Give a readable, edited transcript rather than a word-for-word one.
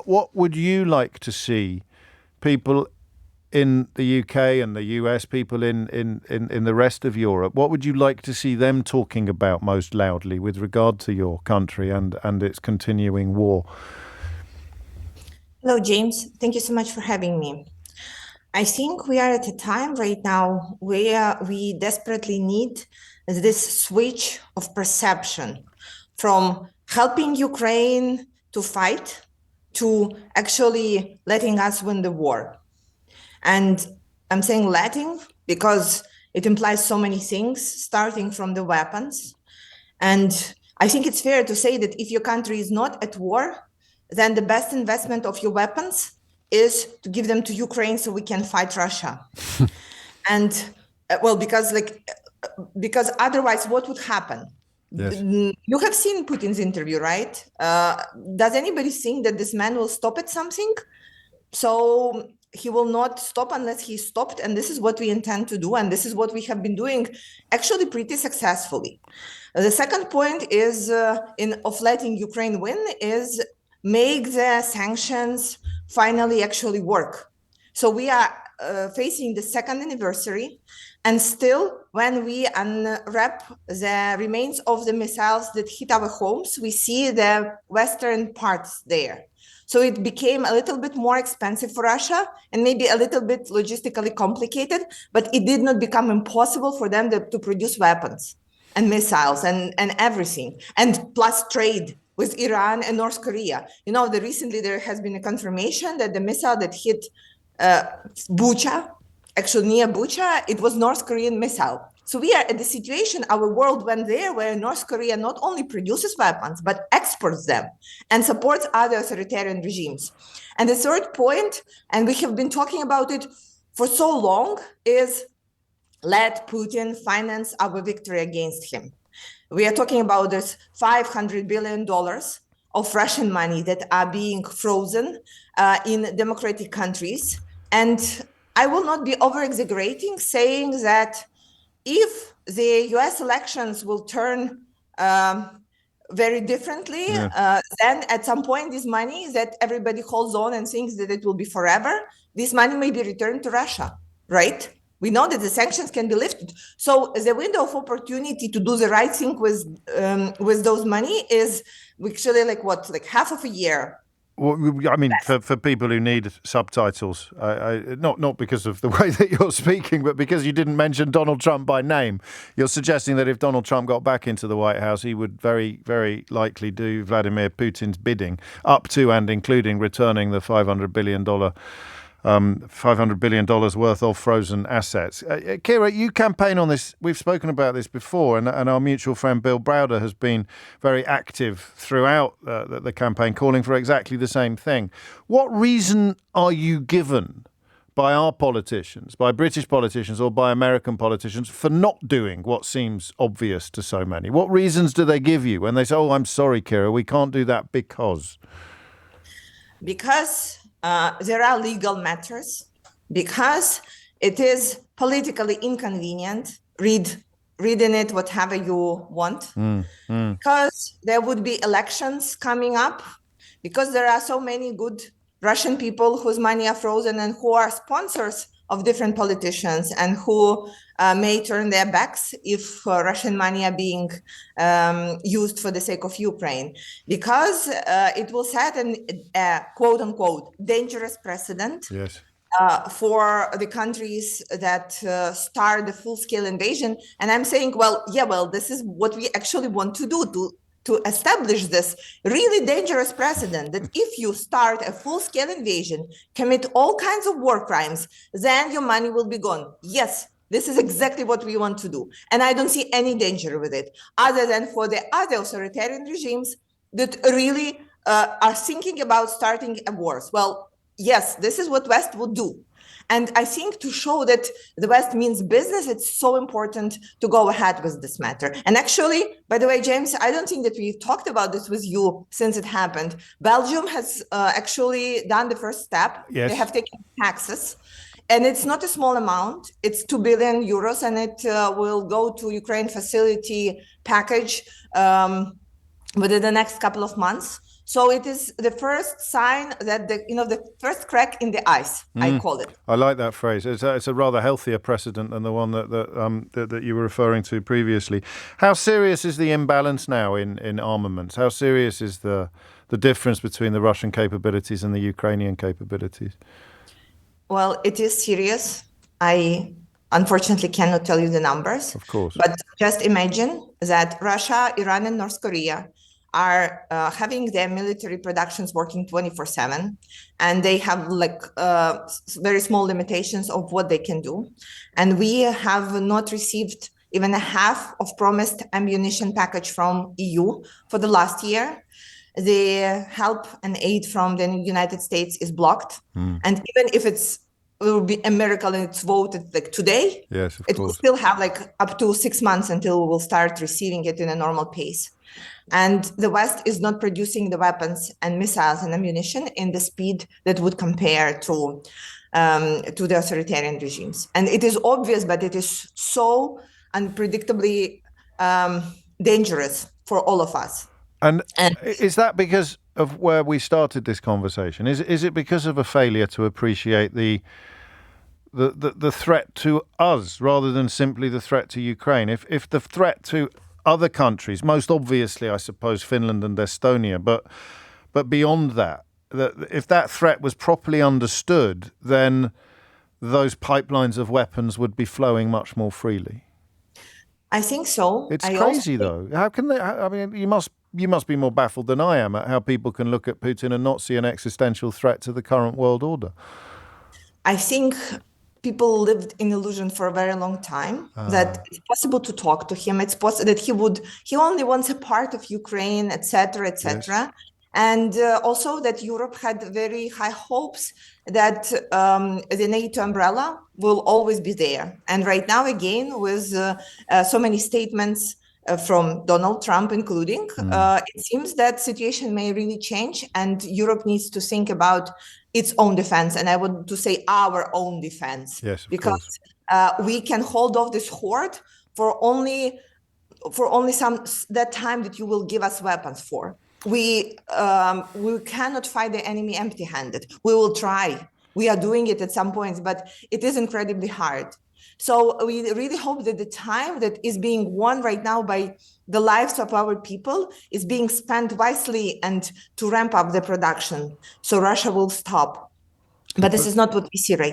What would you like to see people in the UK and the US, people in the rest of Europe, what would you like to see them talking about most loudly with regard to your country and its continuing war? Hello, James. Thank you so much for having me. I think we are at a time right now where we desperately need this switch of perception from helping Ukraine to fight to actually letting us win the war. And I'm saying letting because it implies so many things, starting from the weapons. And I think it's fair to say that if your country is not at war, then the best investment of your weapons is to give them to Ukraine so we can fight Russia. And because otherwise, what would happen? Yes. You have seen Putin's interview, right? Does anybody think that this man will stop at something? So he will not stop unless he's stopped. And this is what we intend to do. And this is what we have been doing actually pretty successfully. The second point is of letting Ukraine win is make the sanctions finally actually work. So we are facing the second anniversary. And still, when we unwrap the remains of the missiles that hit our homes, we see the Western parts there. So it became a little bit more expensive for Russia and maybe a little bit logistically complicated, but it did not become impossible for them to produce weapons and missiles and everything, and plus trade with Iran and North Korea. Recently there has been a confirmation that the missile that hit Bucha, actually near Bucha, it was North Korean missile. So we are at the situation, our world went there where North Korea not only produces weapons, but exports them and supports other authoritarian regimes. And the third point, and we have been talking about it for so long, is let Putin finance our victory against him. We are talking about this $500 billion of Russian money that are being frozen in democratic countries. And I will not be over-exaggerating saying that if the US elections will turn very differently, then at some point, this money that everybody holds on and thinks that it will be forever, this money may be returned to Russia, right? We know that the sanctions can be lifted. So the window of opportunity to do the right thing with those money is actually like half of a year. Well, I mean, for people who need subtitles, not because of the way that you're speaking, but because you didn't mention Donald Trump by name, you're suggesting that if Donald Trump got back into the White House, he would very, very likely do Vladimir Putin's bidding, up to and including returning the $500 billion worth of frozen assets. Kira, you campaign on this. We've spoken about this before, and our mutual friend Bill Browder has been very active throughout the campaign, calling for exactly the same thing. What reason are you given by our politicians, by British politicians or by American politicians, for not doing what seems obvious to so many? What reasons do they give you when they say, "Oh, I'm sorry, Kira, we can't do that because"? Because there are legal matters, because it is politically inconvenient. Read in it whatever you want. Because there would be elections coming up, because there are so many good Russian people whose money are frozen and who are sponsors of different politicians and who may turn their backs if Russian money are being used for the sake of Ukraine, because it will set an quote unquote dangerous precedent. Yes. For the countries that start the full-scale invasion. And I'm saying, this is what we actually want to do, to establish this really dangerous precedent that if you start a full-scale invasion, commit all kinds of war crimes, then your money will be gone. Yes, this is exactly what we want to do. And I don't see any danger with it, other than for the other authoritarian regimes that really are thinking about starting a wars. Well, yes, this is what West would do. And I think to show that the West means business, it's so important to go ahead with this matter. And actually, by the way, James, I don't think that we've talked about this with you since it happened. Belgium has actually done the first step. Yes. They have taken taxes. And it's not a small amount. It's 2 billion euros, and it will go to Ukraine facility package within the next couple of months. So it is the first sign that the first crack in the ice, I call it. I like that phrase. It's a rather healthier precedent than the one that you were referring to previously. How serious is the imbalance now in armaments? How serious is the difference between the Russian capabilities and the Ukrainian capabilities? Well, it is serious. I unfortunately cannot tell you the numbers. Of course. But just imagine that Russia, Iran, and North Korea are having their military productions working 24/7, and they have very small limitations of what they can do. And we have not received even a half of promised ammunition package from EU for the last year. The help and aid from the United States is blocked. And even if it will be a miracle and it's voted like today, yes, of it course. will still have like up to 6 months until we will start receiving it in a normal pace. And the West is not producing the weapons and missiles and ammunition in the speed that would compare to the authoritarian regimes. And it is obvious, but it is so unpredictably dangerous for all of us. And is that because of where we started this conversation? Is it because of a failure to appreciate the threat to us rather than simply the threat to Ukraine? If the threat to other countries, most obviously, I suppose, Finland and Estonia, but beyond that, if that threat was properly understood, then those pipelines of weapons would be flowing much more freely. I think so. It's crazy, though. How can they? I mean, you must be more baffled than I am at how people can look at Putin and not see an existential threat to the current world order. I think people lived in illusion for a very long time that it's possible to talk to him. It's possible that he only wants a part of Ukraine, etc., etc. Yes. And also that Europe had very high hopes that the NATO umbrella will always be there. And right now, again, with so many statements from Donald Trump, including, it seems that situation may really change, and Europe needs to think about its own defense. And I want to say our own defense, yes, because we can hold off this horde for only that time that you will give us weapons for. We cannot fight the enemy empty-handed. We will try. We are doing it at some points, but it is incredibly hard. So we really hope that the time that is being won right now by the lives of our people is being spent wisely and to ramp up the production, so Russia will stop. But this is not what we see right now.